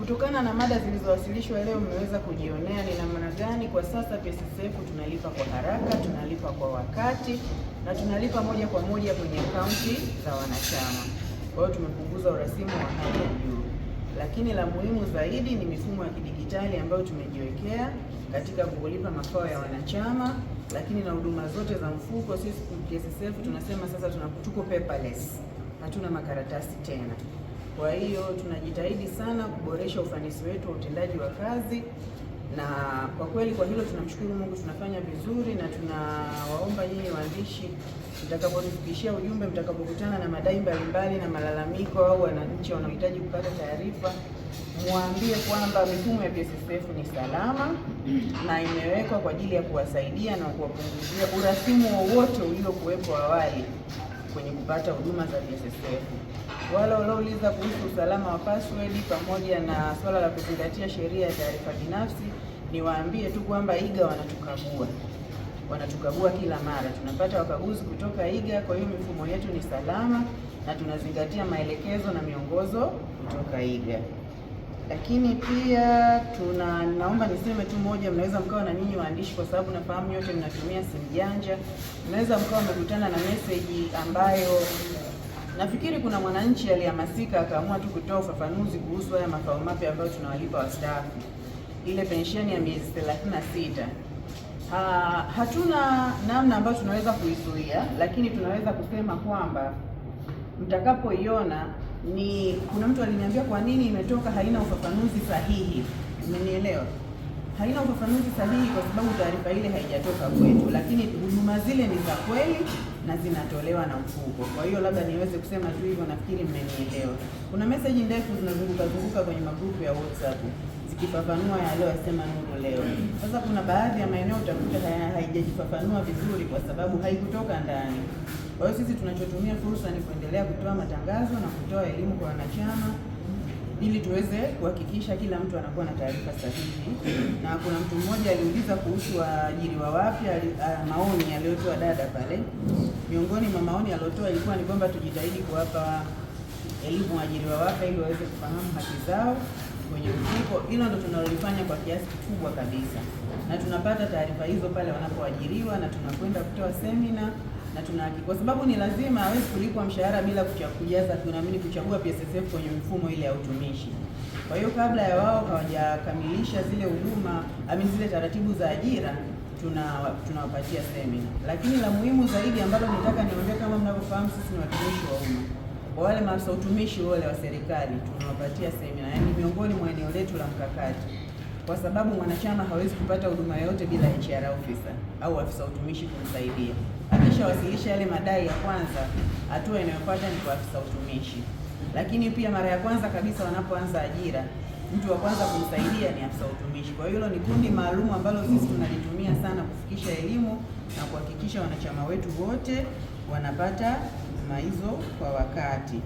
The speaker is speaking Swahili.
Kutokana na mada zilizowasilishwa leo, mmeweza kujionea ni namna gani kwa sasa PSSF tunalipa kwa haraka, tunalipa kwa wakati na tunalipa moja kwa moja kwenye akaunti za wanachama. Kwa hiyo tumepunguza urasimu wa hali ya juu, lakini la muhimu zaidi ni mifumo ya kidijitali ambayo tumejiwekea katika kulipa mafao ya wanachama, lakini na huduma zote za mfuko. Sisi PSSF tunasema sasa tuko paperless, hatuna makaratasi tena. Kwa hiyo tunajitahidi sana kuboresha ufanisi wetu wa utendaji wa kazi, na kwa kweli kwa hilo tunamshukuru Mungu, tunafanya vizuri, na tunawaomba nyinyi waandishi, mtakapotufikishia ujumbe, mtakapokutana na madai mbalimbali na malalamiko au wananchi wanaohitaji kupata taarifa, muambie kwamba mifumo ya PSSF ni salama na imewekwa kwa ajili ya kuwasaidia na kuwapunguzia urasimu wowote uliokuwepo awali kwenye kupata huduma za PSSF. Wale waliouliza kuhusu usalama wa password pamoja na swala la kuzingatia sheria ya taarifa binafsi, niwaambie tu kwamba IGA wanatukagua kila mara, tunapata wakaguzi kutoka IGA. Kwa hiyo mifumo yetu ni salama na tunazingatia maelekezo na miongozo kutoka IGA. Lakini pia naomba niseme tu moja, mnaweza mkawa na nyinyi waandishi, kwa sababu nafahamu nyote mnatumia simu janja, mnaweza mkawa mmekutana na message ambayo nafikiri kuna mwananchi alihamasika akaamua tu kutoa ufafanuzi kuhusu haya mafao mapya ambayo tunawalipa wastaafu, ile pensheni ya miezi 36. Hatuna namna ambayo tunaweza kuizuia, lakini tunaweza kusema kwamba mtakapoiona, kuna mtu aliniambia kwa nini imetoka haina ufafanuzi sahihi. Umenielewa? Haina ufafanuzi sahihi kwa sababu taarifa ile haijatoka kwetu, lakini huduma zile ni za kweli na zinatolewa na mfuko. Kwa hiyo labda niweze kusema tu hivyo, nafikiri mmenielewa. Kuna message ndefu zinazunguka kwenye magrupu ya WhatsApp zikifafanua yale yasema Nuru leo. Sasa kuna baadhi ya maeneo utakuta haijajifafanua vizuri kwa sababu haikutoka ndani. Kwa hiyo sisi tunachotumia fursa ni kuendelea kutoa matangazo na kutoa elimu kwa wanachama ili tuweze kuhakikisha kila mtu anakuwa na taarifa sahihi. Na kuna mtu mmoja aliuliza kuhusu waajiriwa wapya, maoni aliyotoa dada pale. Miongoni mwa maoni aliyotoa ilikuwa ni kwamba tujitahidi kuwapa elimu waajiriwa wapya ili waweze kufahamu haki zao kwenye mfuko. Hilo ndo tunalolifanya kwa kiasi kikubwa kabisa, na tunapata taarifa hizo pale wanapoajiriwa, na tunakwenda kutoa semina na kwa sababu ni lazima hawezi kulipwa mshahara bila kuchagua PSSF kwenye mfumo ile ya utumishi. Kwa hiyo kabla ya wao hawajakamilisha zile huduma zile taratibu za ajira, tunawapatia semina. Lakini la muhimu zaidi ambalo nataka niwaambie, kama mnavyofahamu sisi ni watumishi wa umma, kwa wale maafisa utumishi wale wa serikali tunawapatia semina, yaani miongoni mwa eneo letu la mkakati, kwa sababu mwanachama hawezi kupata huduma yoyote bila HR officer au afisa utumishi kumsaidia. Akishawasilisha yale madai ya kwanza, hatua inayofuata ni kwa afisa utumishi. Lakini pia mara ya kwanza kabisa wanapoanza ajira, mtu wa kwanza kumsaidia ni afisa utumishi. Kwa hiyo ni kundi maalum ambalo sisi tunalitumia sana kufikisha elimu na kuhakikisha wanachama wetu wote wanapata huduma hizo kwa wakati.